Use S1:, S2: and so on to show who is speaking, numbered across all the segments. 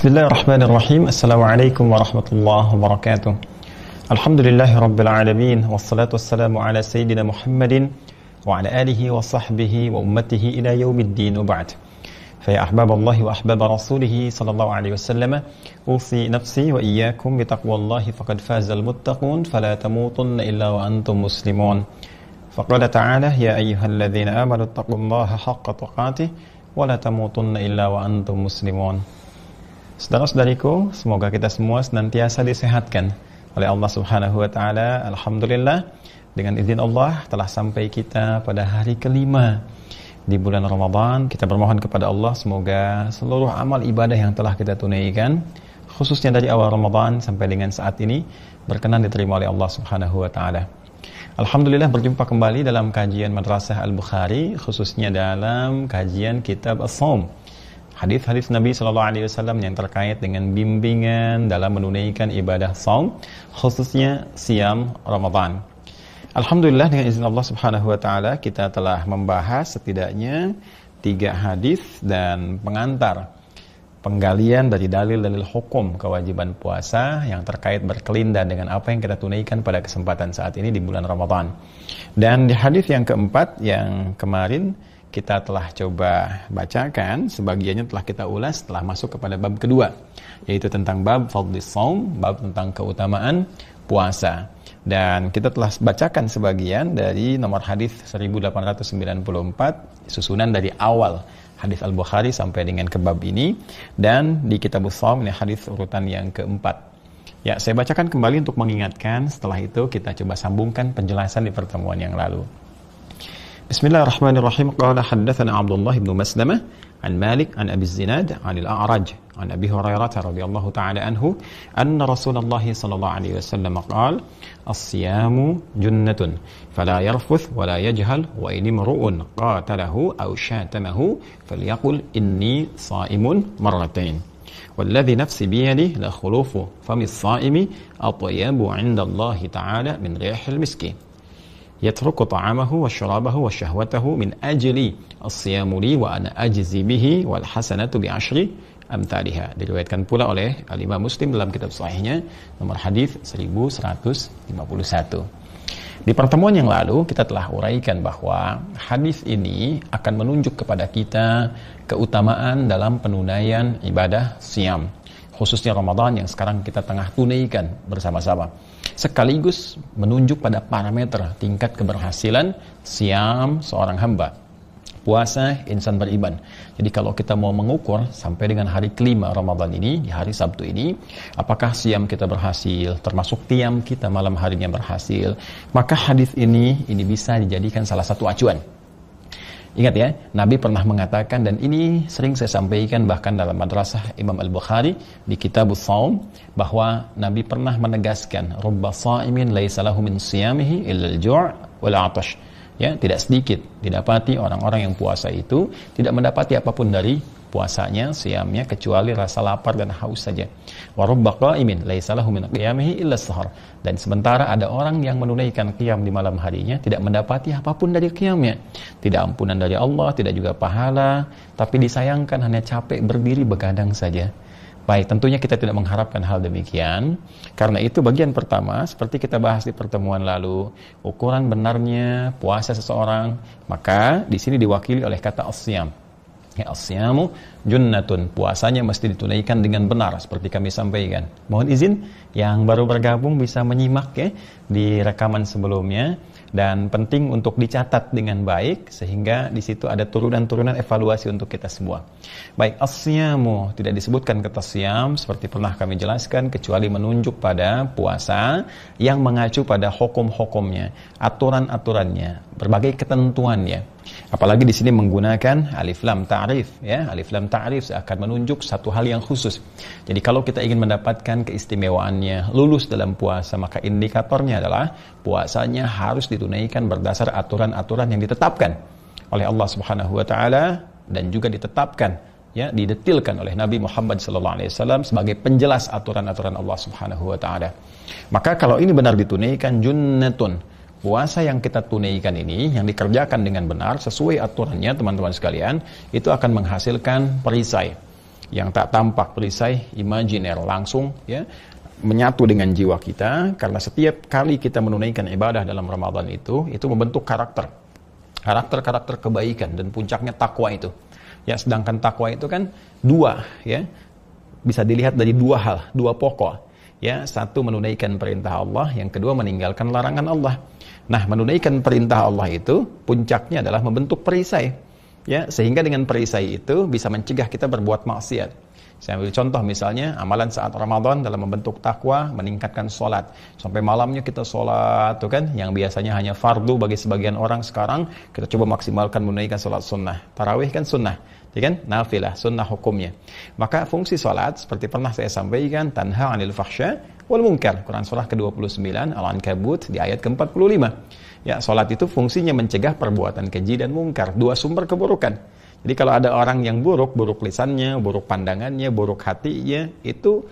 S1: Bismillahirrahmanirrahim. Assalamualaikum warahmatullahi wabarakatuh. Alhamdulillahirabbil alamin wassalatu wassalamu ala sayyidina Muhammadin wa ala alihi wa sahbihi wa ummatihi ila yaumiddin wa ba'd. Fa ya ahbaballahi wa ahbab rasulih sallallahu alaihi wasallam, usi nafsi wa iyyakum bi taqwallahi faqad fazal muttaqun fala tamutunna illa wa antum muslimun. Faqala ta'ala ya ayyuhalladzina amanu taqullaha haqqa tuqatih wa la tamutunna illa wa antum muslimun. Saudara-saudariku, semoga kita semua senantiasa disehatkan oleh Allah Subhanahu wa taala. Alhamdulillah, dengan izin Allah telah sampai kita pada hari kelima di bulan Ramadan. Kita bermohon kepada Allah semoga seluruh amal ibadah yang telah kita tunaikan, khususnya dari awal Ramadan sampai dengan saat ini, berkenan diterima oleh Allah Subhanahu wa taala. Alhamdulillah, berjumpa kembali dalam kajian Madrasah Al-Bukhari, khususnya dalam kajian kitab As-Shaum. Hadis-hadis Nabi SAW yang terkait dengan bimbingan dalam menunaikan ibadah shaum, khususnya siam Ramadan. Alhamdulillah, dengan izin Allah Subhanahu wa taala kita telah membahas setidaknya 3 hadis dan pengantar penggalian dari dalil-dalil hukum kewajiban puasa yang terkait berkelindan dengan apa yang kita tunaikan pada kesempatan saat ini di bulan Ramadan. Dan di hadis yang keempat yang kemarin kita telah coba bacakan, sebagiannya telah kita ulas setelah masuk kepada bab kedua, yaitu tentang bab fadlis shaum, bab tentang keutamaan puasa. Dan kita telah bacakan sebagian dari nomor hadis 1894, susunan dari awal hadis Al-Bukhari sampai dengan ke bab ini, dan di kitab Shaum ini hadis urutan yang keempat. Ya, saya bacakan kembali untuk mengingatkan, setelah itu kita coba sambungkan penjelasan di pertemuan yang lalu. Bismillahirrahmanirrahim. Qala haddatsana Abdullah bin Maslamah an Malik an Abi Zinad an Al-A'raj an Abi Hurairah radhiyallahu ta'ala anhu anna Rasulullah sallallahu alaihi wasallam qala as-siyamu junnatun fala yarfuth wala yajhal wa in imru'un qatalahu aw shatamahu falyaqul inni sha'imun marratain والذي نفسي بيده لخلوف فم الصائم أطيب عند الله تعالى من ريح المسك يترك طعامه وشرابه وشهوته من أجل الصيام لي وأنا أجزي به والحسنة بعشر أمثالها. Diriwayatkan pula oleh Al-Imam Muslim dalam kitab sahihnya nomor hadis 1151. Di pertemuan yang lalu kita telah uraikan bahwa hadis ini akan menunjuk kepada kita keutamaan dalam penunaian ibadah siam, khususnya Ramadan yang sekarang kita tengah tunaikan bersama-sama. Sekaligus menunjuk pada parameter tingkat keberhasilan siam seorang hamba, puasa insan beriman. Jadi kalau kita mau mengukur sampai dengan hari kelima Ramadan ini, di hari Sabtu ini, apakah siam kita berhasil, termasuk qiyam kita malam harinya berhasil, maka hadis ini bisa dijadikan salah satu acuan. Ingat ya, Nabi pernah mengatakan, dan ini sering saya sampaikan bahkan dalam madrasah Imam Al-Bukhari di kitab Shaum, bahwa Nabi pernah menegaskan rubba sha'imin laisa lahu min siyamihi illa al-ju' wal 'atash. Ya, tidak sedikit didapati orang-orang yang puasa itu tidak mendapati apapun dari puasanya, siamnya, kecuali rasa lapar dan haus saja. Wa rubba qa'imin laisa lahu min qiyamihi illa as-sahar. Dan sementara ada orang yang menunaikan qiyam di malam harinya tidak mendapati apapun dari qiyamnya. Tidak ampunan dari Allah, tidak juga pahala, tapi disayangkan hanya capek berdiri begadang saja. Baik, tentunya kita tidak mengharapkan hal demikian. Karena itu bagian pertama, seperti kita bahas di pertemuan lalu, ukuran benarnya puasa seseorang, maka di sini diwakili oleh kata as-siyam. Ya, as-siyamu junnatun, puasanya mesti ditunaikan dengan benar seperti kami sampaikan. Mohon izin yang baru bergabung bisa menyimak ya di rekaman sebelumnya, dan penting untuk dicatat dengan baik sehingga di situ ada turunan-turunan evaluasi untuk kita semua. Baik, as-siyamu tidak disebutkan kata siyam seperti pernah kami jelaskan kecuali menunjuk pada puasa yang mengacu pada hukum-hukumnya, aturan-aturannya, berbagai ketentuannya. Apalagi di sini menggunakan alif lam ta'rif ya, alif lam ta'rif akan menunjuk satu hal yang khusus. Jadi kalau kita ingin mendapatkan keistimewaannya, lulus dalam puasa, maka indikatornya adalah puasanya harus ditunaikan berdasar aturan-aturan yang ditetapkan oleh Allah Subhanahu wa taala dan juga ditetapkan ya, didetilkan oleh Nabi Muhammad SAW sebagai penjelas aturan-aturan Allah Subhanahu wa taala. Maka kalau ini benar ditunaikan, junnatun, puasa yang kita tunaikan ini, yang dikerjakan dengan benar sesuai aturannya teman-teman sekalian, itu akan menghasilkan perisai. yang tak tampak, perisai imajiner, langsung ya menyatu dengan jiwa kita, karena setiap kali kita menunaikan ibadah dalam Ramadan itu membentuk karakter kebaikan, dan puncaknya takwa itu. Ya, sedangkan takwa itu kan dua, ya, bisa dilihat dari dua hal, dua pokok. Ya, satu menunaikan perintah Allah, yang kedua meninggalkan larangan Allah. Nah, menunaikan perintah Allah itu puncaknya adalah membentuk perisai. Ya, sehingga dengan perisai itu bisa mencegah kita berbuat maksiat. Saya ambil contoh misalnya amalan saat Ramadan dalam membentuk takwa, meningkatkan sholat. Sampai malamnya kita sholat, tuh kan, yang biasanya hanya fardu bagi sebagian orang, sekarang kita coba maksimalkan menunaikan sholat sunnah. Tarawih kan sunnah, ya kan? Nafilah, sunnah hukumnya. Maka fungsi sholat, seperti pernah saya sampaikan, tanha 'anil fahsya wal munkar. Quran surah ke-29, Al-Ankabut di ayat ke-45. Ya, sholat itu fungsinya mencegah perbuatan keji dan mungkar, dua sumber keburukan. Jadi kalau ada orang yang buruk lisannya, buruk pandangannya, buruk hatinya, itu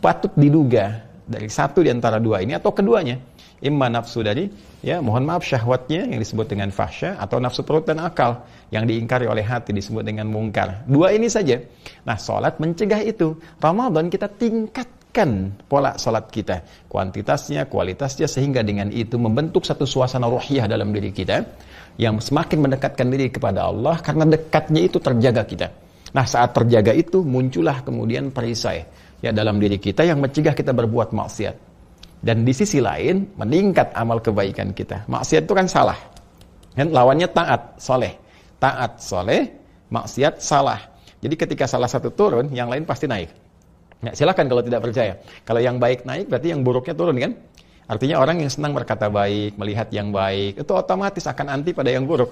S1: patut diduga dari satu di antara dua ini atau keduanya. Imma nafsu dari, ya mohon maaf, syahwatnya yang disebut dengan fahsya, atau nafsu perut dan akal yang diingkari oleh hati disebut dengan mungkar. Dua ini saja. Nah, sholat mencegah itu. Ramadan kita tingkatkan pola sholat kita, kuantitasnya, kualitasnya, sehingga dengan itu membentuk satu suasana ruhiyah dalam diri kita yang semakin mendekatkan diri kepada Allah, karena dekatnya itu terjaga kita. Nah, saat terjaga itu muncullah kemudian perisai ya dalam diri kita yang mencegah kita berbuat maksiat. Dan di sisi lain meningkat amal kebaikan kita. Maksiat itu kan salah. Kan lawannya taat, soleh. Taat, soleh, maksiat, salah. Jadi ketika salah satu turun, yang lain pasti naik. Ya, silakan kalau tidak percaya. Kalau yang baik naik, berarti yang buruknya turun kan? Artinya orang yang senang berkata baik, melihat yang baik, itu otomatis akan anti pada yang buruk.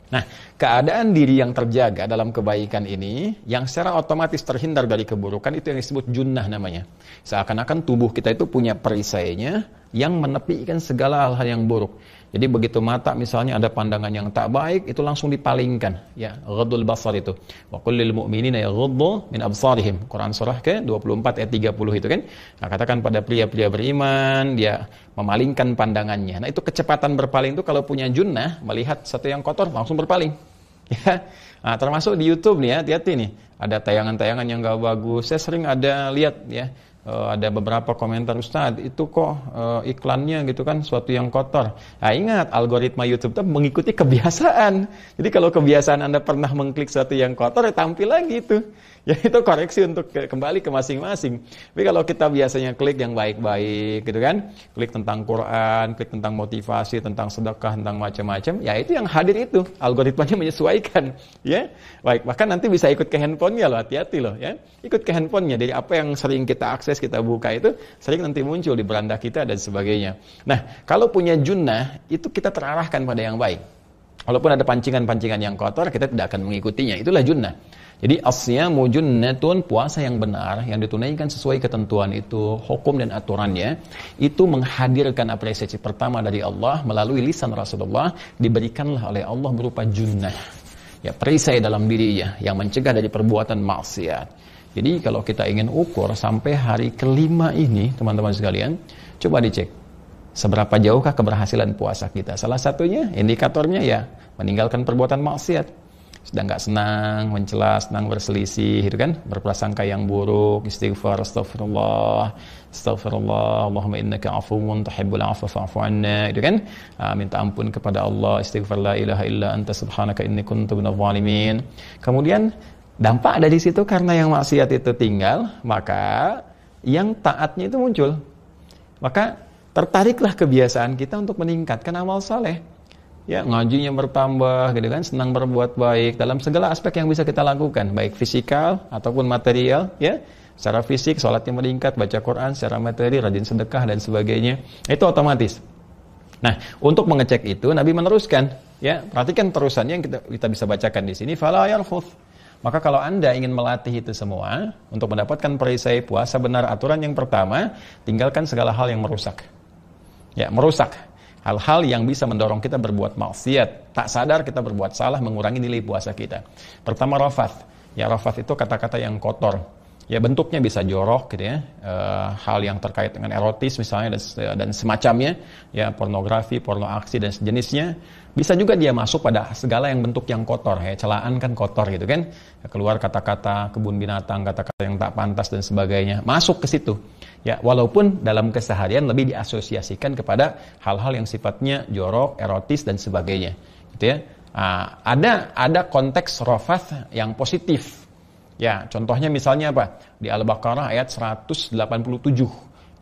S1: Nah, keadaan diri yang terjaga dalam kebaikan ini, yang secara otomatis terhindar dari keburukan, itu yang disebut junnah namanya. Seakan-akan tubuh kita itu punya perisainya yang menepikan segala hal-hal yang buruk. Jadi begitu mata misalnya ada pandangan yang tak baik, itu langsung dipalingkan. Ya, ghaddul basar itu. Wa qul lil mu'minina yaghuddu min absarihim. Quran surah ke-24 ayat 30 itu kan. Nah, katakan pada pria-pria beriman, dia memalingkan pandangannya. Nah, itu kecepatan berpaling itu kalau punya junnah, melihat satu yang kotor langsung berpaling. Ya. Nah, termasuk di YouTube nih ya, hati-hati nih. Ada tayangan-tayangan yang gak bagus. Saya sering ada lihat ya. Ada beberapa komentar, Ustadz, itu kok iklannya gitu kan suatu yang kotor. Nah, ingat, algoritma YouTube itu mengikuti kebiasaan. Jadi kalau kebiasaan Anda pernah mengklik sesuatu yang kotor, ya tampil lagi itu. Ya itu koreksi untuk kembali ke masing-masing. Tapi kalau kita biasanya klik yang baik-baik gitu kan, klik tentang Quran, klik tentang motivasi, tentang sedekah, tentang macam-macam, ya itu yang hadir itu. Algoritmanya menyesuaikan, ya. Baik, bahkan nanti bisa ikut ke handphonenya loh, hati-hati loh ya. Ikut ke handphonenya, dari apa yang sering kita akses, kita buka itu sering nanti muncul di beranda kita dan sebagainya. Nah, kalau punya junnah, itu kita terarahkan pada yang baik. Walaupun ada pancingan-pancingan yang kotor, kita tidak akan mengikutinya. Itulah junnah. Jadi as-siyamu junnatun, puasa yang benar, yang ditunaikan sesuai ketentuan itu, hukum dan aturannya, itu menghadirkan apresiasi pertama dari Allah melalui lisan Rasulullah, diberikanlah oleh Allah berupa junnah. Ya, perisai dalam dirinya yang mencegah dari perbuatan maksiat. Jadi kalau kita ingin ukur sampai hari kelima ini, teman-teman sekalian, coba dicek seberapa jauhkah keberhasilan puasa kita. Salah satunya, indikatornya ya meninggalkan perbuatan maksiat. Sedang gak senang, mencela, senang berselisih, gitu kan? Berprasangka yang buruk, istighfar, astagfirullah, Allahumma innaka afuwun tuhibbul afwa fa'fu anna, gitu kan? Minta ampun kepada Allah, istighfar la ilaha illa anta subhanaka inni kuntu minadh dhalimin. Kemudian dampak dari situ, karena yang maksiat itu tinggal, maka yang taatnya itu muncul. Maka tertariklah kebiasaan kita untuk meningkatkan amal saleh. Ya, ngajinya bertambah, gitu kan, senang berbuat baik dalam segala aspek yang bisa kita lakukan, baik fisikal ataupun material, ya. Secara fisik, sholatnya meningkat, baca Quran, secara materi, rajin sedekah dan sebagainya. Itu otomatis. Nah, untuk mengecek itu, Nabi meneruskan, ya, perhatikan terusannya yang kita bisa bacakan di sini, fala yarfuth. Maka kalau Anda ingin melatih itu semua untuk mendapatkan perisai puasa benar, aturan yang pertama, tinggalkan segala hal yang merusak. Ya, merusak. Hal-hal yang bisa mendorong kita berbuat maksiat, tak sadar kita berbuat salah, mengurangi nilai puasa kita. Pertama, rafath. Ya, rafath itu kata-kata yang kotor. Ya bentuknya bisa jorok gitu ya, hal yang terkait dengan erotis misalnya dan semacamnya, ya pornografi, porno aksi dan sejenisnya. Bisa juga dia masuk pada segala yang bentuk yang kotor, ya celaan kan kotor gitu kan, keluar kata-kata kebun binatang, kata-kata yang tak pantas dan sebagainya, masuk ke situ. Ya walaupun dalam keseharian lebih diasosiasikan kepada hal-hal yang sifatnya jorok, erotis dan sebagainya, gitu ya. Ada konteks rafath yang positif. Ya, contohnya misalnya apa? Di Al-Baqarah ayat 187.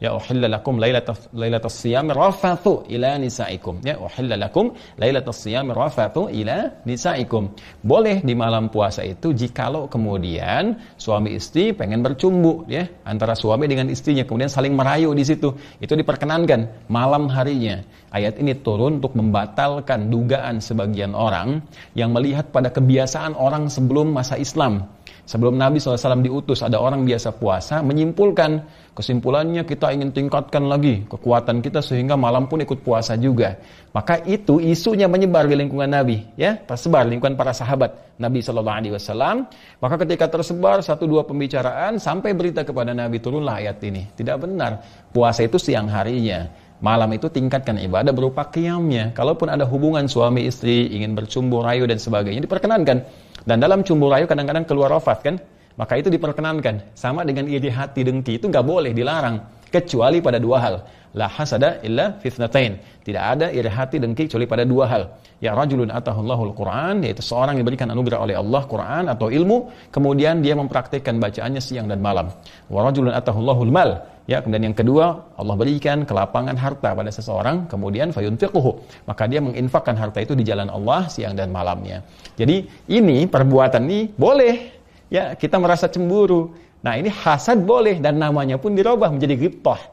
S1: Ya, uhilla lakum lailatas siyam rafathu ila nisaikum. Ya, uhilla lakum lailatas siyam rafathu ila nisaikum. Boleh di malam puasa itu jikalau kemudian suami istri pengen bercumbu ya, antara suami dengan istrinya, kemudian saling merayu di situ. Itu diperkenankan malam harinya. Ayat ini turun untuk membatalkan dugaan sebagian orang yang melihat pada kebiasaan orang sebelum masa Islam. Sebelum Nabi SAW diutus, ada orang biasa puasa, menyimpulkan, kesimpulannya kita ingin tingkatkan lagi kekuatan kita sehingga malam pun ikut puasa juga. Maka itu isunya menyebar di lingkungan Nabi, ya, tersebar di lingkungan para sahabat Nabi SAW. Maka ketika tersebar 1-2 pembicaraan, sampai berita kepada Nabi, turunlah ayat ini. Tidak benar, puasa itu siang harinya. Malam itu tingkatkan ibadah berupa qiyamnya. Kalaupun ada hubungan suami istri, ingin bercumbu rayu dan sebagainya, diperkenankan. Dan dalam cumbu rayu kadang-kadang keluar rafath kan, maka itu diperkenankan. Sama dengan iri hati dengki, itu nggak boleh, dilarang, kecuali pada 2 hal. La hasada illa fitnatain. Tidak ada iri hati dengki kecuali pada 2 hal. Ya rajulun atahullahul Quran, yaitu seorang yang diberikan anugerah oleh Allah Quran atau ilmu, kemudian dia mempraktikkan bacaannya siang dan malam. Wa rajulun atahullahul mal. Ya, kemudian yang kedua, Allah berikan kelapangan harta pada seseorang, kemudian fayunfiquhu, maka dia menginfakkan harta itu di jalan Allah siang dan malamnya. Jadi ini perbuatan ini boleh. Ya, kita merasa cemburu. Nah, ini hasad boleh dan namanya pun dirubah menjadi ghibthah.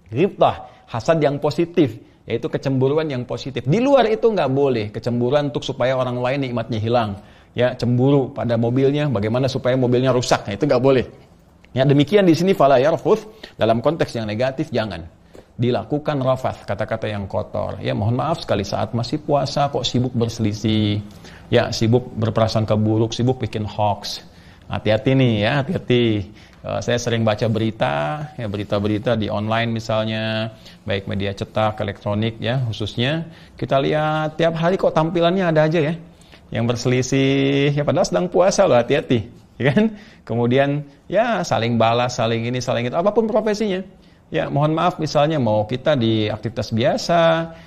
S1: Ghibthah, hasad yang positif, yaitu kecemburuan yang positif. Di luar itu nggak boleh, kecemburuan untuk supaya orang lain nikmatnya hilang. Ya, cemburu pada mobilnya, bagaimana supaya mobilnya rusak, nah, itu nggak boleh. Ya, demikian di sini fala yarfuth, dalam konteks yang negatif jangan dilakukan rafath, kata-kata yang kotor. Ya, mohon maaf sekali saat masih puasa kok sibuk berselisih. Ya, sibuk berprasangka buruk, sibuk bikin hoax. Hati-hati nih ya, hati-hati. Saya sering baca berita, ya berita-berita di online misalnya, baik media cetak, elektronik ya khususnya. Kita lihat tiap hari kok tampilannya ada aja ya yang berselisih, ya padahal sedang puasa loh, hati-hati. Ya kan? Kemudian ya saling balas, saling ini, saling itu, apapun profesinya. Ya mohon maaf misalnya mau kita di aktivitas biasa,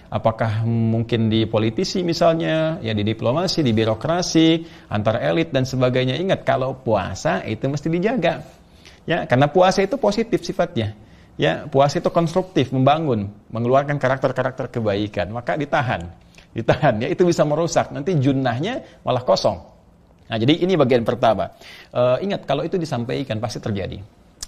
S1: apakah mungkin di politisi misalnya, ya di diplomasi, di birokrasi, antar elit dan sebagainya. Ingat kalau puasa itu mesti dijaga. Ya, karena puasa itu positif sifatnya. Ya, puasa itu konstruktif, membangun, mengeluarkan karakter-karakter kebaikan. Maka ditahan. Ditahan ya, itu bisa merusak. Nanti junnahnya malah kosong. Nah, jadi ini bagian pertama. Ingat, kalau itu disampaikan pasti terjadi.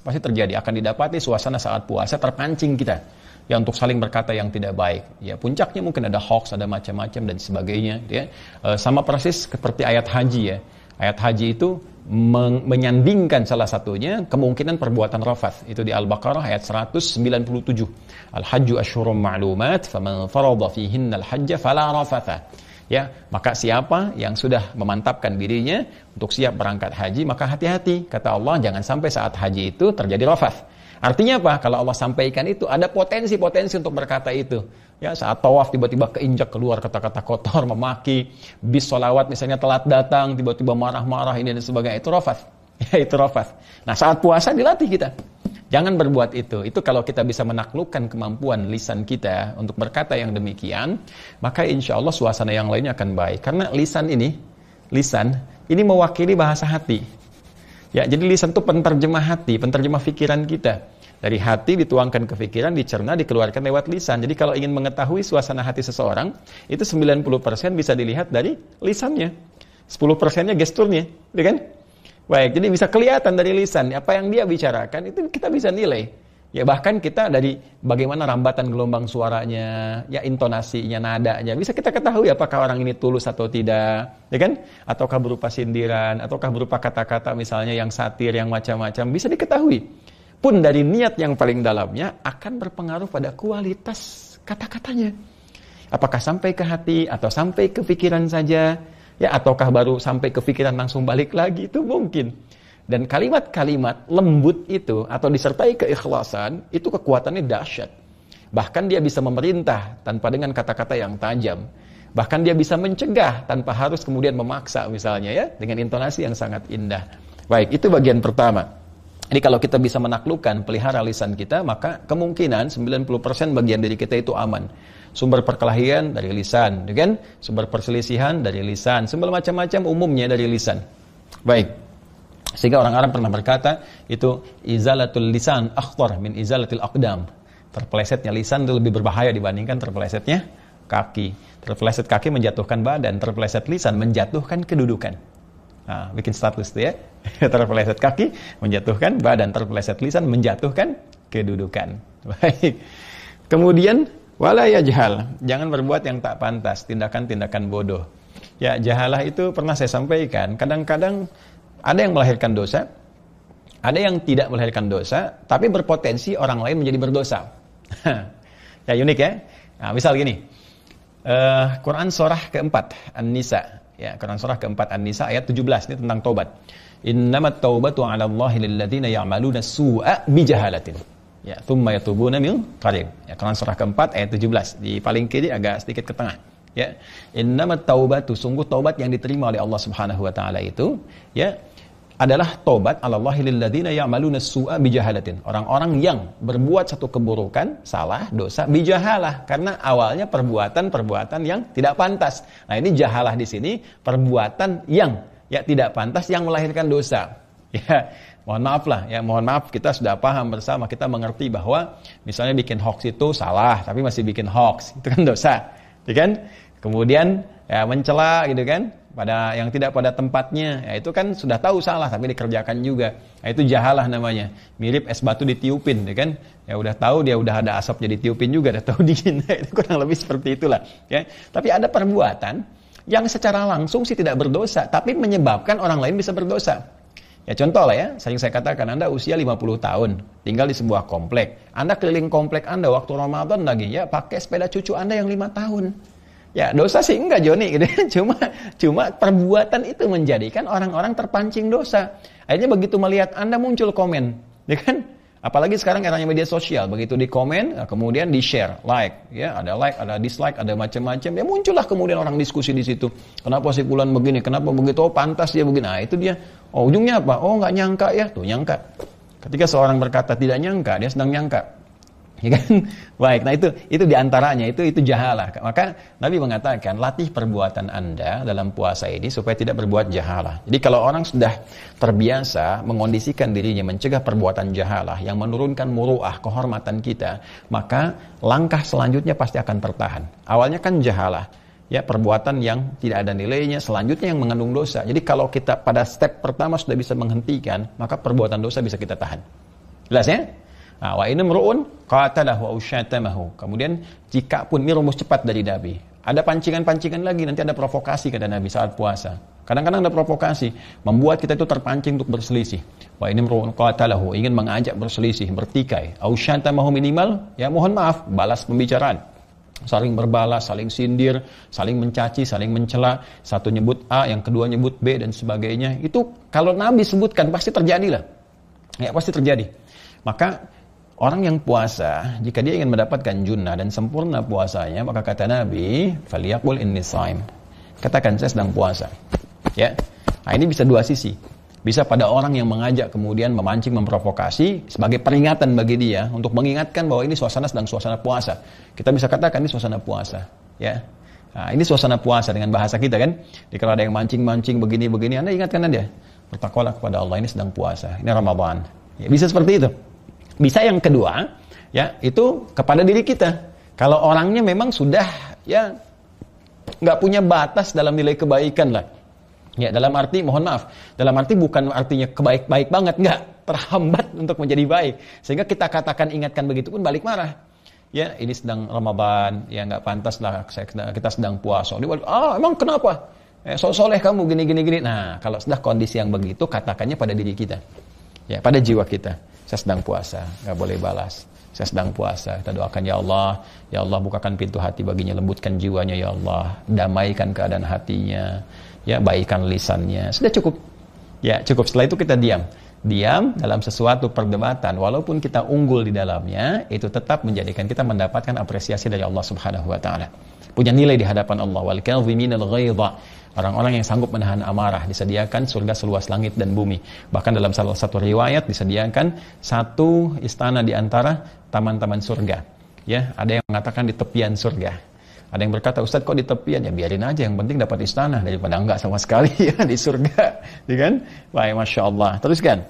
S1: Pasti terjadi, akan didapati suasana saat puasa terpancing kita. Ya, untuk saling berkata yang tidak baik. Ya, puncaknya mungkin ada hoax, ada macam-macam dan sebagainya. Ya. Sama persis seperti ayat haji ya. Ayat haji itu menyandingkan salah satunya kemungkinan perbuatan rafath. Itu di Al-Baqarah ayat 197. Al-hajju asyhurum ma'lumat, faman farada fihinna al-hajja fala rafatha. Ya, maka siapa yang sudah memantapkan dirinya untuk siap berangkat haji, maka hati-hati. Kata Allah, jangan sampai saat haji itu terjadi rafath. Artinya apa? Kalau Allah sampaikan itu, ada potensi-potensi untuk berkata itu. Ya, saat tawaf tiba-tiba keinjak keluar kata-kata kotor, memaki, bis sholawat misalnya telat datang, tiba-tiba marah-marah ini dan sebagainya, itu rafath. Ya, itu rafath. Nah, saat puasa dilatih kita. Jangan berbuat itu. Itu kalau kita bisa menaklukkan kemampuan lisan kita untuk berkata yang demikian, maka insya Allah suasana yang lainnya akan baik. Karena lisan ini mewakili bahasa hati. Ya, jadi lisan itu penterjemah hati, penterjemah pikiran kita. Dari hati dituangkan ke pikiran, dicerna, dikeluarkan lewat lisan. Jadi kalau ingin mengetahui suasana hati seseorang, itu 90% bisa dilihat dari lisannya. 10%-nya gesturnya, ya kan? Baik, jadi bisa kelihatan dari lisan, apa yang dia bicarakan, itu kita bisa nilai. Ya, bahkan kita dari bagaimana rambatan gelombang suaranya, ya intonasinya, nadanya, bisa kita ketahui apakah orang ini tulus atau tidak, ya kan? Ataukah berupa sindiran, ataukah berupa kata-kata misalnya yang satir, yang macam-macam, bisa diketahui. Pun dari niat yang paling dalamnya akan berpengaruh pada kualitas kata-katanya. Apakah sampai ke hati atau sampai ke pikiran saja, ya ataukah baru sampai ke pikiran langsung balik lagi, itu mungkin. Dan kalimat-kalimat lembut itu atau disertai keikhlasan, itu kekuatannya dahsyat. Bahkan dia bisa memerintah tanpa dengan kata-kata yang tajam. Bahkan dia bisa mencegah tanpa harus kemudian memaksa misalnya ya, dengan intonasi yang sangat indah. Baik, itu bagian pertama. Jadi kalau kita bisa menaklukkan, pelihara lisan kita, maka kemungkinan 90% bagian diri kita itu aman. Sumber perkelahian dari lisan, kan? Sumber perselisihan dari lisan, sumber macam-macam umumnya dari lisan. Baik. Sehingga orang Arab pernah berkata, itu izalatul lisan akhtar min izalatil aqdam. Terpelesetnya lisan itu lebih berbahaya dibandingkan terpelesetnya kaki. Terpeleset kaki menjatuhkan badan, terpeleset lisan menjatuhkan kedudukan. Nah, bikin status tuh ya. Terpeleset kaki menjatuhkan badan, terpeleset lisan menjatuhkan kedudukan. Baik. Kemudian wala yajhal, jangan berbuat yang tak pantas, tindakan-tindakan bodoh. Ya, jahalah itu pernah saya sampaikan, kadang-kadang ada yang melahirkan dosa, ada yang tidak melahirkan dosa, tapi berpotensi orang lain menjadi berdosa. Ya, unik ya. Nah, misal gini. Quran surah keempat An-Nisa, ya, Quran surah keempat An-Nisa ayat 17, ini tentang taubat. Innamat taubatu 'ala Allahi lil ladzina ya'maluna su'a bijahalatin. Ya, tsumma yatubuna min qarib. Ya, Quran surah keempat ayat 17, di paling kiri agak sedikit ke tengah. Ya, innamat taubatu, sungguh taubat yang diterima oleh Allah Subhanahu wa taala itu, ya, adalah taubat 'ala Allahi lil ladzina ya'maluna su'a bijahalatin. Orang-orang yang berbuat satu keburukan, salah, dosa bijahalah, karena awalnya perbuatan yang tidak pantas. Nah, ini jahalah di sini perbuatan yang ya tidak pantas yang melahirkan dosa. Ya, mohon maaf lah, ya mohon maaf, kita sudah paham bersama, kita mengerti bahwa misalnya bikin hoax itu salah, tapi masih bikin hoax, itu kan dosa, ya kan? Kemudian ya mencela gitu kan, pada yang tidak pada tempatnya, ya itu kan sudah tahu salah tapi dikerjakan juga. Nah, itu jahalah namanya. Mirip es batu ditiupin, ya kan? Ya udah tahu dia udah ada asap jadi tiupin juga, udah tahu dingin. Itu kurang lebih seperti itulah, ya. Tapi ada perbuatan yang secara langsung sih tidak berdosa, tapi menyebabkan orang lain bisa berdosa. Ya contoh lah ya, sering saya katakan, Anda usia 50 tahun, tinggal di sebuah komplek. Anda keliling komplek Anda waktu Ramadan lagi, ya pakai sepeda cucu Anda yang 5 tahun. Ya, dosa sih enggak Joni gitu. Cuma perbuatan itu menjadikan orang-orang terpancing dosa. Akhirnya begitu melihat Anda muncul komen, ya kan? Apalagi sekarang eranya media sosial, begitu di komen, kemudian di share, like, ya, ada like, ada dislike, ada macam-macam. Ya muncullah kemudian orang diskusi di situ. Kenapa si fulan begini? Kenapa begitu? Oh, pantas dia begini. Nah, itu dia. Oh, ujungnya apa? Oh, enggak nyangka ya. Tuh, nyangka. Ketika seorang berkata tidak nyangka, dia sedang nyangka. Ya kan? Baik, nah itu diantaranya, itu jahalah. Maka Nabi mengatakan, latih perbuatan Anda dalam puasa ini supaya tidak berbuat jahalah. Jadi kalau orang sudah terbiasa mengondisikan dirinya mencegah perbuatan jahalah yang menurunkan muru'ah, kehormatan kita, maka langkah selanjutnya pasti akan tertahan. Awalnya kan jahalah, ya perbuatan yang tidak ada nilainya, selanjutnya yang mengandung dosa. Jadi kalau kita pada step pertama sudah bisa menghentikan, maka perbuatan dosa bisa kita tahan. Jelas ya? Wa in imru'un qatalahu aw syatamahu. Kemudian jika pun, ini rumus cepat dari Nabi. Ada pancingan-pancingan lagi, nanti ada provokasi kata Nabi saat puasa. Kadang-kadang ada provokasi, membuat kita itu terpancing untuk berselisih. Wa in imru'un qatalahu, ingin mengajak berselisih, bertikai. Aw syatamahu, minimal ya mohon maaf, balas pembicaraan. Saling berbalas, saling sindir, saling mencaci, saling mencela. Satu nyebut A, yang kedua nyebut B dan sebagainya. Itu kalau Nabi sebutkan pasti terjadilah. Ya pasti terjadi. Maka orang yang puasa, jika dia ingin mendapatkan junnah dan sempurna puasanya, maka kata Nabi, "Falyaqul inni shaim." Katakan saya sedang puasa. Ya. Nah, ini bisa dua sisi. Bisa pada orang yang mengajak kemudian memancing, memprovokasi sebagai peringatan bagi dia untuk mengingatkan bahwa ini suasana sedang suasana puasa. Kita bisa katakan ini suasana puasa, ya. Nah, ini suasana puasa dengan bahasa kita kan. Jadi kalau ada yang mancing-mancing begini-begini, Anda ingatkan Anda, bertakwalah kepada Allah, ini sedang puasa, ini Ramadan. Ya, bisa seperti itu. Bisa yang kedua, ya itu kepada diri kita. Kalau orangnya memang sudah ya nggak punya batas dalam nilai kebaikan lah. Ya dalam arti, mohon maaf, dalam arti bukan artinya kebaik-baik banget, nggak, terhambat untuk menjadi baik. Sehingga kita katakan, ingatkan begitu pun balik marah. Ya ini sedang Ramadan, ya nggak pantas lah kita sedang puasa. Dia balik, emang kenapa? Soleh kamu gini. Nah kalau sudah kondisi yang begitu, katakannya pada diri kita, ya pada jiwa kita. Saya sedang puasa, nggak boleh balas. Saya sedang puasa, kita doakan ya Allah bukakan pintu hati baginya, lembutkan jiwanya ya Allah, damaikan keadaan hatinya, ya baikkan lisannya. Sudah cukup. Ya, cukup. Setelah itu kita diam. Diam dalam sesuatu perdebatan, walaupun kita unggul di dalamnya, itu tetap menjadikan kita mendapatkan apresiasi dari Allah Subhanahu wa taala. Punya nilai di hadapan Allah. Wal kadhiminal ghaidha. Orang-orang yang sanggup menahan amarah disediakan surga seluas langit dan bumi. Bahkan dalam salah satu riwayat disediakan satu istana di antara taman-taman surga. Ya, ada yang mengatakan di tepian surga. Ada yang berkata, Ustaz kok di tepian? Ya biarin aja, yang penting dapat istana daripada enggak sama sekali ya di surga, ya kan? Wah, Masya Allah. Teruskan.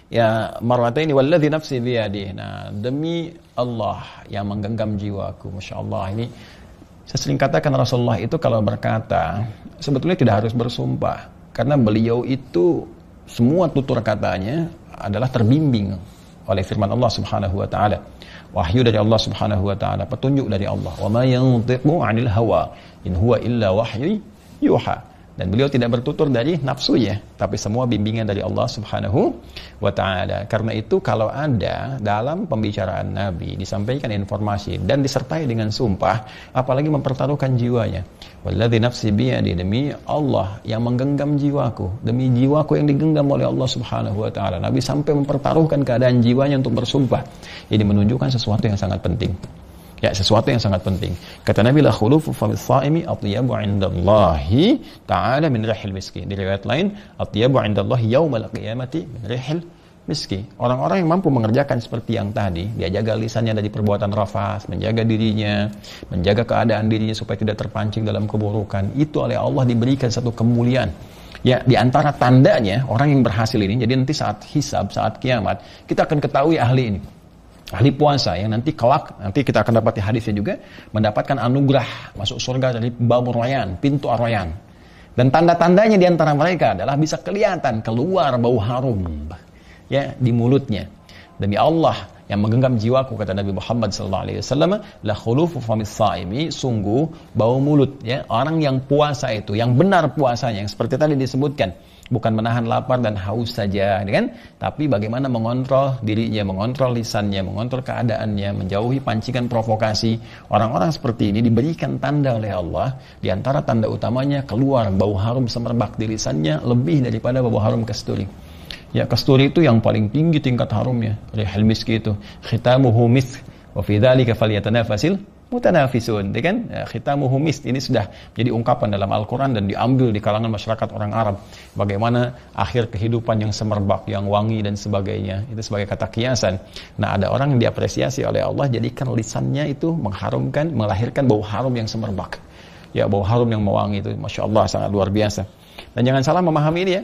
S1: Ya, marwataini walladzi nafsi biyadihi. Nah, demi Allah yang menggenggam jiwaku. Masya Allah, ini saya sering katakan Rasulullah itu kalau berkata, sebetulnya tidak harus bersumpah. Karena beliau itu semua tutur katanya adalah terbimbing oleh firman Allah Subhanahu wa taala. Wahyu dari Allah Subhanahu wa taala, petunjuk dari Allah. Wa ma yantiqu 'anil hawa in huwa illa wahyu yuha. Dan beliau tidak bertutur dari nafsunya, tapi semua bimbingan dari Allah Subhanahu wa taala. Karena itu kalau ada dalam pembicaraan Nabi disampaikan informasi dan disertai dengan sumpah, apalagi mempertaruhkan jiwanya. Walladzi nafsi biyadi, demi Allah yang menggenggam jiwaku, demi jiwaku yang digenggam oleh Allah Subhanahu wa taala. Nabi sampai mempertaruhkan keadaan jiwanya untuk bersumpah. Ini menunjukkan sesuatu yang sangat penting. Ya, sesuatu yang sangat penting. Kata Nabi, la khulufu fis shaimi atyabu 'indallahi ta'ala min rihil miski. Di riwayat lain, atyabu 'indallahi yaumal qiyamati min rihil miski. Orang-orang yang mampu mengerjakan seperti yang tadi, dia jaga lisannya dari perbuatan rafas, menjaga dirinya, menjaga keadaan dirinya supaya tidak terpancing dalam keburukan. Itu oleh Allah diberikan satu kemuliaan. Ya, di antara tandanya orang yang berhasil ini, jadi nanti saat hisab, saat kiamat, kita akan ketahui ahli ini. Ahli puasa yang nanti kelak, nanti kita akan dapati hadisnya juga, mendapatkan anugerah masuk surga dari Babur Rayyan, pintu Ar-Rayyan. Dan tanda-tandanya di antara mereka adalah bisa kelihatan keluar bau harum ya di mulutnya. Demi Allah yang menggenggam jiwaku, kata Nabi Muhammad SAW, la khulufu famis saimi, sungguh bau mulut ya orang yang puasa itu, yang benar puasanya, yang seperti tadi disebutkan, bukan menahan lapar dan haus saja, kan? Tapi bagaimana mengontrol dirinya, mengontrol lisannya, mengontrol keadaannya, menjauhi pancingan provokasi. Orang-orang seperti ini diberikan tanda oleh Allah. Di antara tanda utamanya keluar bau harum semerbak di lisannya lebih daripada bau harum kasturi. Ya, kasturi itu yang paling tinggi tingkat harumnya. Rihal miski itu khitamuhu misk wa fi dzalika falyatanafasil mutanafisun, kan? Khitamuhu misk ini sudah jadi ungkapan dalam Al-Qur'an dan diambil di kalangan masyarakat orang Arab. Bagaimana akhir kehidupan yang semerbak, yang wangi dan sebagainya. Itu sebagai kata kiasan. Nah, ada orang yang diapresiasi oleh Allah jadikan lisannya itu mengharumkan, melahirkan bau harum yang semerbak. Ya, bau harum yang mewangi itu, Masya Allah, sangat luar biasa. Dan jangan salah memahami ini ya.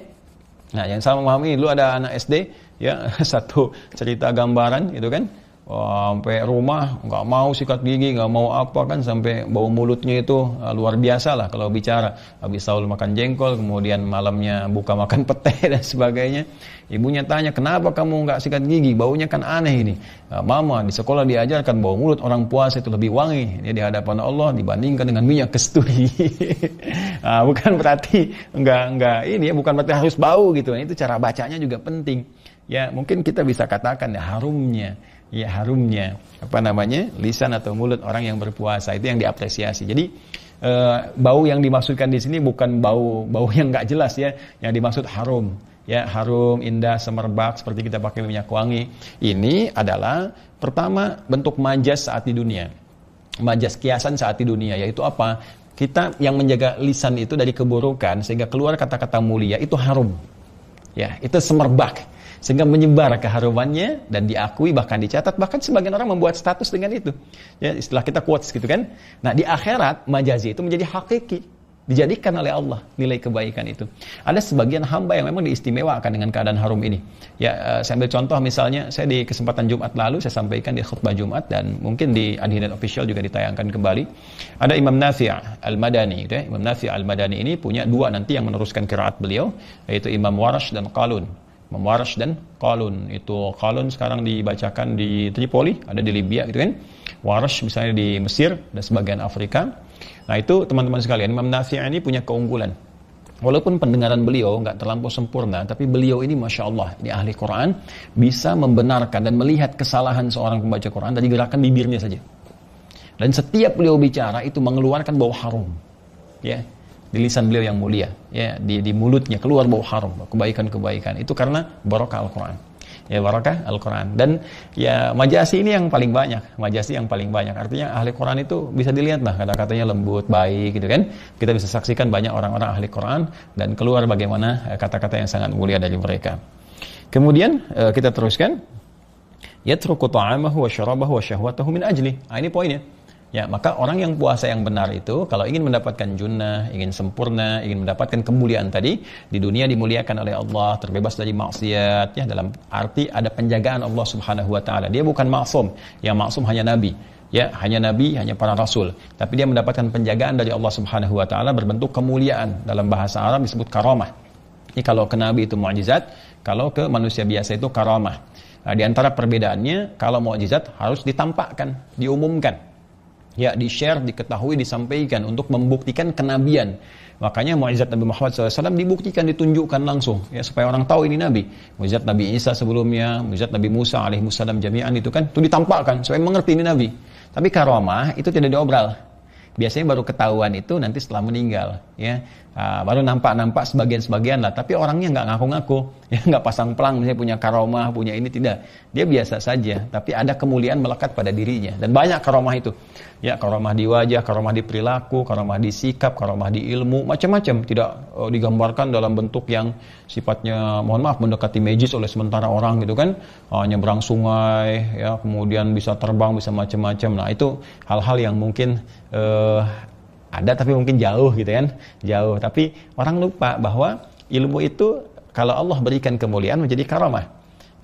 S1: Nah, yang salah memahami, dulu ada anak SD ya, satu cerita gambaran itu kan, sampai rumah nggak mau sikat gigi, nggak mau apa kan, sampai bau mulutnya itu luar biasa lah kalau bicara. Habis sahur makan jengkol, kemudian malamnya buka makan pete dan sebagainya. Ibunya tanya, kenapa kamu nggak sikat gigi, baunya kan aneh ini. Mama, di sekolah diajarkan bau mulut orang puasa itu lebih wangi ya, di hadapan Allah dibandingkan dengan minyak kasturi. Nah, bukan berarti enggak ini ya, bukan berarti harus bau gitu. Itu cara bacanya juga penting. Ya, mungkin kita bisa katakan ya harumnya apa namanya, lisan atau mulut orang yang berpuasa itu yang diapresiasi. Jadi bau yang dimaksudkan di sini bukan bau yang enggak jelas ya, yang dimaksud harum. Ya, harum, indah, semerbak seperti kita pakai minyak wangi. Ini adalah pertama bentuk majas saat di dunia. Majas kiasan saat di dunia, yaitu apa? Kita yang menjaga lisan itu dari keburukan sehingga keluar kata-kata mulia itu harum. Ya, itu semerbak sehingga menyebar keharumannya dan diakui, bahkan dicatat, bahkan sebagian orang membuat status dengan itu. Ya, istilah kita quotes gitu kan. Nah, di akhirat majazi itu menjadi hakiki. Dijadikan oleh Allah nilai kebaikan itu. Ada sebagian hamba yang memang diistimewakan dengan keadaan harum ini. Ya, saya ambil contoh misalnya, saya di kesempatan Jumat lalu saya sampaikan di khutbah Jumat dan mungkin di Adinet Official juga ditayangkan kembali. Ada Imam Nafi' Al-Madani, gitu ya. Imam Nafi' Al-Madani ini punya dua nanti yang meneruskan qiraat beliau, yaitu Imam Warash dan Qalun. Imam Warash dan Qalun. Itu Qalun sekarang dibacakan di Tripoli, ada di Libya gitu kan. Warash misalnya di Mesir dan sebagian Afrika. Nah, itu teman-teman sekalian, Imam Nafi' ini punya keunggulan. Walaupun pendengaran beliau nggak terlampau sempurna, tapi beliau ini Masya Allah, ini ahli Quran, bisa membenarkan dan melihat kesalahan seorang pembaca Quran dari gerakan bibirnya saja. Dan setiap beliau bicara itu mengeluarkan bau harum. Ya, di lisan beliau yang mulia, ya, di mulutnya keluar bau harum, kebaikan-kebaikan. Itu karena barokah Al-Qur'an. Ya, barokah Al-Qur'an. Dan ya majasi ini yang paling banyak, majasi yang paling banyak. Artinya ahli Qur'an itu bisa dilihat lah, kata-katanya lembut, baik gitu kan. Kita bisa saksikan banyak orang-orang ahli Qur'an dan keluar bagaimana kata-kata yang sangat mulia dari mereka. Kemudian kita teruskan, yatruku ta'amahu wa syarabahu wa syahwatahu min ajli. Ini poinnya. Ya, maka orang yang puasa yang benar itu kalau ingin mendapatkan junnah, ingin sempurna, ingin mendapatkan kemuliaan tadi, di dunia dimuliakan oleh Allah, terbebas dari maksiat, ya, dalam arti ada penjagaan Allah Subhanahu wa taala. Dia bukan maksum, yang maksum hanya nabi. Ya, hanya nabi, hanya para rasul. Tapi dia mendapatkan penjagaan dari Allah Subhanahu wa taala berbentuk kemuliaan. Dalam bahasa Arab disebut karamah. Ini kalau ke nabi itu mukjizat, kalau ke manusia biasa itu karamah. Nah, di antara perbedaannya, kalau mukjizat harus ditampakkan, diumumkan. Ya, di-share, diketahui, disampaikan untuk membuktikan kenabian. Makanya mukjizat Nabi Muhammad SAW dibuktikan, ditunjukkan langsung, ya, supaya orang tahu ini Nabi. Mukjizat Nabi Isa sebelumnya, mukjizat Nabi Musa alaihissalam jami'an itu kan, itu ditampakkan supaya mengerti ini Nabi. Tapi karamah itu tidak diobral. Biasanya baru ketahuan itu nanti setelah meninggal, ya. Baru nampak sebagian-sebagian lah, tapi orangnya nggak ngaku-ngaku, ya, nggak pasang pelang misalnya punya karomah, punya ini, tidak. Dia biasa saja, tapi ada kemuliaan melekat pada dirinya, dan banyak karomah itu, ya, karomah di wajah, karomah di perilaku, karomah di sikap, karomah di ilmu, macam-macam. Tidak digambarkan dalam bentuk yang sifatnya, mohon maaf, mendekati magis oleh sementara orang gitu kan, nyebrang sungai, ya, kemudian bisa terbang, bisa macam-macam. Nah, itu hal-hal yang mungkin ada tapi mungkin jauh gitu kan, jauh. Tapi orang lupa bahwa ilmu itu kalau Allah berikan kemuliaan menjadi karamah.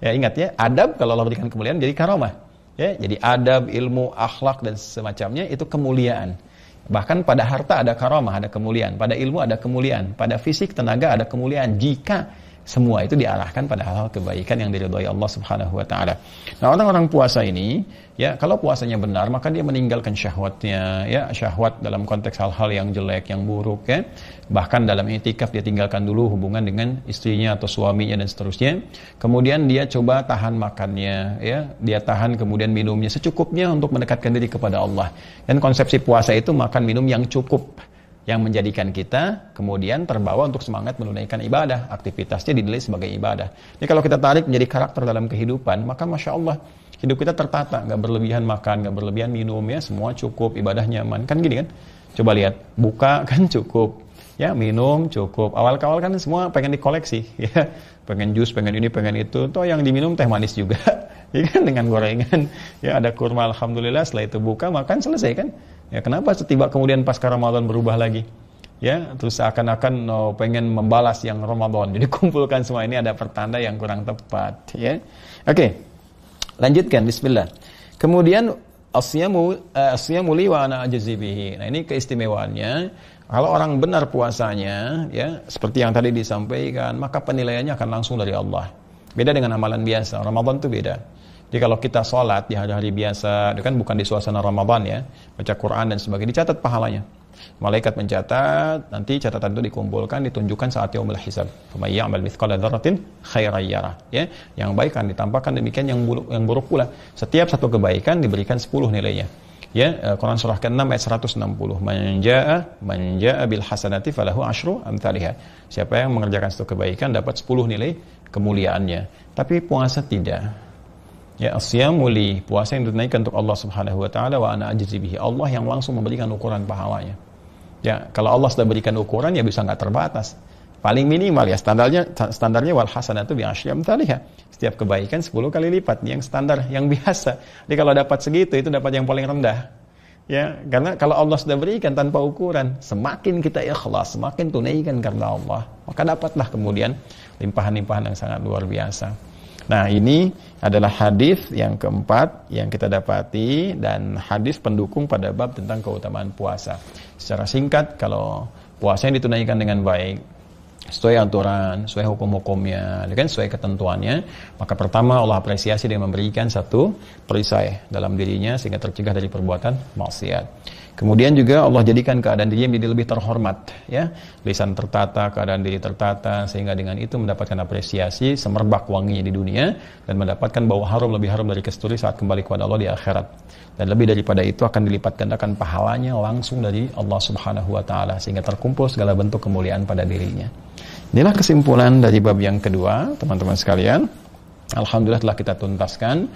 S1: Ya, ingat ya, adab kalau Allah berikan kemuliaan menjadi karamah. Ya, jadi adab, ilmu, akhlak dan semacamnya itu kemuliaan. Bahkan pada harta ada karamah, ada kemuliaan. Pada ilmu ada kemuliaan. Pada fisik, tenaga ada kemuliaan. Jika semua itu diarahkan pada hal-hal kebaikan yang diridhai Allah Subhanahu wa taala. Nah, orang-orang puasa ini, ya, kalau puasanya benar, maka dia meninggalkan syahwatnya, ya, syahwat dalam konteks hal-hal yang jelek, yang buruk, ya. Bahkan dalam i'tikaf dia tinggalkan dulu hubungan dengan istrinya atau suaminya dan seterusnya. Kemudian dia coba tahan makannya, ya, dia tahan kemudian minumnya secukupnya untuk mendekatkan diri kepada Allah. Dan konsepsi puasa itu makan minum yang cukup, yang menjadikan kita kemudian terbawa untuk semangat menunaikan ibadah. Aktivitasnya dinilai sebagai ibadah. Jadi kalau kita tarik menjadi karakter dalam kehidupan, maka Masya Allah, hidup kita tertata, nggak berlebihan makan, nggak berlebihan minum, ya, semua cukup, ibadah nyaman. Kan gini kan? Coba lihat, buka kan cukup, ya, minum cukup. Awal-awal kan semua pengen dikoleksi, ya, pengen jus, pengen ini, pengen itu. Toh yang diminum teh manis juga, ya kan, dengan gorengan, ya, ada kurma, alhamdulillah. Setelah itu buka, makan, selesai kan? Ya, kenapa setiba kemudian pasca Ramadan berubah lagi? Ya, terus seakan-akan pengen membalas yang Ramadan. Jadi kumpulkan semua ini, ada pertanda yang kurang tepat, ya. Oke. Lanjutkan, bismillah. Kemudian asyamu li wa ana ajzi bihi. Nah, ini keistimewaannya. Kalau orang benar puasanya, ya, seperti yang tadi disampaikan, maka penilaiannya akan langsung dari Allah. Beda dengan amalan biasa. Ramadan itu beda. Jadi kalau kita sholat di hari-hari biasa, itu kan bukan di suasana Ramadan, ya, baca Quran dan sebagainya, dicatat pahalanya. Malaikat mencatat, nanti catatan itu dikumpulkan, ditunjukkan saat yaumul hisab. Faman ya'mal mithqala dzarratin khairan yarah. Ya, yang baik akan ditampakkan, demikian yang buruk pula. Setiap satu kebaikan diberikan 10 nilainya. Ya, Quran surah ke-6 ayat 160. Man jaa'a bil hasanati falahu asyru amsalihha. Siapa yang mengerjakan satu kebaikan dapat 10 nilai kemuliaannya. Tapi puasa tidak. Ya, asyamu li, puasa yang ditunaikan untuk Allah Subhanahu wa taala, wa ana ajzi bihi. Allah yang langsung memberikan ukuran pahalanya. Ya, kalau Allah sudah berikan ukuran, ya bisa nggak terbatas. Paling minimal, ya, standarnya wal hasanatu bi asyri amsalihha. Setiap kebaikan 10 kali lipat, yang standar, yang biasa. Jadi kalau dapat segitu, itu dapat yang paling rendah. Ya, karena kalau Allah sudah berikan tanpa ukuran, semakin kita ikhlas, semakin tunaikan karena Allah, maka dapatlah kemudian limpahan-limpahan yang sangat luar biasa. Nah, ini adalah hadis yang keempat yang kita dapati, dan hadis pendukung pada bab tentang keutamaan puasa. Secara singkat, kalau puasa yang ditunaikan dengan baik, sesuai aturan, sesuai hukum-hukumnya, kan, sesuai ketentuannya, maka pertama Allah apresiasi dengan memberikan satu perisai dalam dirinya sehingga tercegah dari perbuatan maksiat. Kemudian juga Allah jadikan keadaan diri menjadi lebih terhormat, ya. Lisan tertata, keadaan diri tertata, sehingga dengan itu mendapatkan apresiasi, semerbak wanginya di dunia, dan mendapatkan bau harum lebih harum dari kasturi saat kembali kepada Allah di akhirat. Dan lebih daripada itu akan dilipat gandakan pahalanya langsung dari Allah Subhanahu wa taala, sehingga terkumpul segala bentuk kemuliaan pada dirinya. Inilah kesimpulan dari bab yang kedua, teman-teman sekalian. Alhamdulillah telah kita tuntaskan.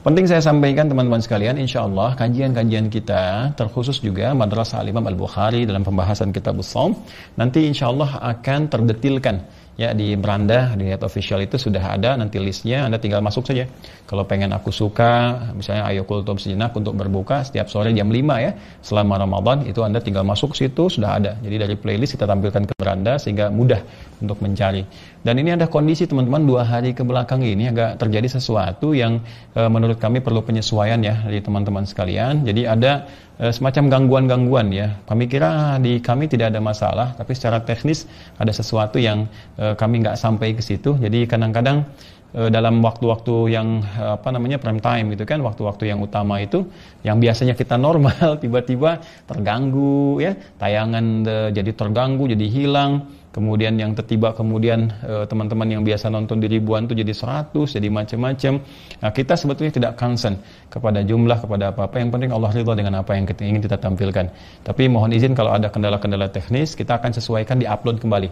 S1: Penting saya sampaikan teman-teman sekalian, insya Allah kajian-kajian kita terkhusus juga Madrasah Al-Imam Al-Bukhari dalam pembahasan kitab Shaum nanti insya Allah akan terdetilkan, ya, di beranda, di net official itu sudah ada nanti listnya, Anda tinggal masuk saja. Kalau pengen aku suka, misalnya ayo kultum sejenak untuk berbuka setiap sore jam 5 ya, selama Ramadan, itu Anda tinggal masuk situ, sudah ada. Jadi dari playlist kita tampilkan ke beranda sehingga mudah untuk mencari. Dan ini ada kondisi teman-teman 2 hari ke belakang ini agak terjadi sesuatu yang menurut kami perlu penyesuaian ya dari teman-teman sekalian. Jadi ada semacam gangguan-gangguan ya. Kami kira di kami tidak ada masalah, tapi secara teknis ada sesuatu yang kami nggak sampai ke situ. Jadi kadang-kadang dalam waktu-waktu yang prime time gitu kan, waktu-waktu yang utama itu yang biasanya kita normal tiba-tiba terganggu ya, tayangan jadi terganggu, jadi hilang. Kemudian yang tertiba kemudian teman-teman yang biasa nonton di ribuan tuh jadi 100, jadi macam-macam. Nah, kita sebetulnya tidak concern kepada jumlah, kepada apa-apa. Yang penting Allah ridha dengan apa yang ingin kita tampilkan. Tapi mohon izin kalau ada kendala-kendala teknis, kita akan sesuaikan di upload kembali.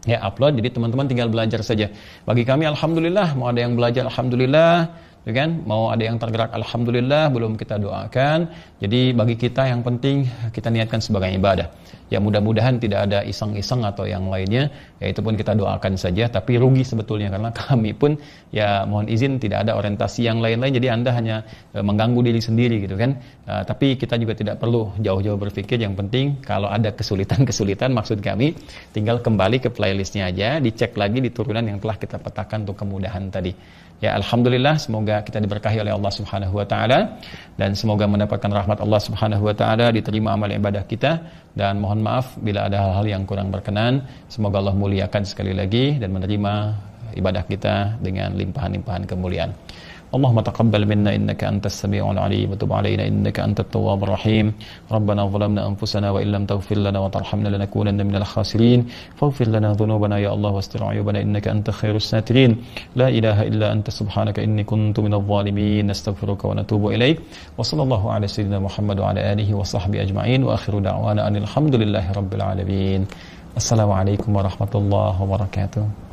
S1: Ya, upload, jadi teman-teman tinggal belajar saja. Bagi kami alhamdulillah, mau ada yang belajar alhamdulillah, ya kan? Mau ada yang tergerak alhamdulillah, belum kita doakan. Jadi bagi kita yang penting kita niatkan sebagai ibadah. Ya mudah-mudahan tidak ada iseng-iseng atau yang lainnya, ya itu pun kita doakan saja, tapi rugi sebetulnya karena kami pun ya mohon izin tidak ada orientasi yang lain-lain, jadi Anda hanya mengganggu diri sendiri gitu kan. Tapi kita juga tidak perlu jauh-jauh berpikir, yang penting kalau ada kesulitan-kesulitan maksud kami tinggal kembali ke playlistnya aja, dicek lagi di turunan yang telah kita petakan untuk kemudahan tadi. Ya alhamdulillah, semoga kita diberkahi oleh Allah Subhanahu wa taala dan semoga mendapatkan rahmat Allah Subhanahu wa taala, diterima amal ibadah kita, dan mohon maaf bila ada hal-hal yang kurang berkenan. Semoga Allah muliakan sekali lagi dan menerima ibadah kita dengan limpahan-limpahan kemuliaan. Allahumma taqabbal minna innaka antas sami'ul 'alim wa tub 'alaina innaka antat tawwabur rahim. Rabbana zalamna anfusana wa illam taghfir lana wa tarhamna lanakunanna minal khasirin. Faghfir lana dhunubana ya Allah wastir 'uyubana innaka antal khairus satirin. La ilaha illa anta subhanaka inni kuntu minadh dhalimin. Nastaghfiruka wa natubu ilaik. Wa sallallahu ala sayyidina Muhammad wa ala alihi wa sahbihi ajma'in wa akhiru da'wana alhamdulillahi rabbil alamin. Assalamualaikum warahmatullahi wabarakatuh.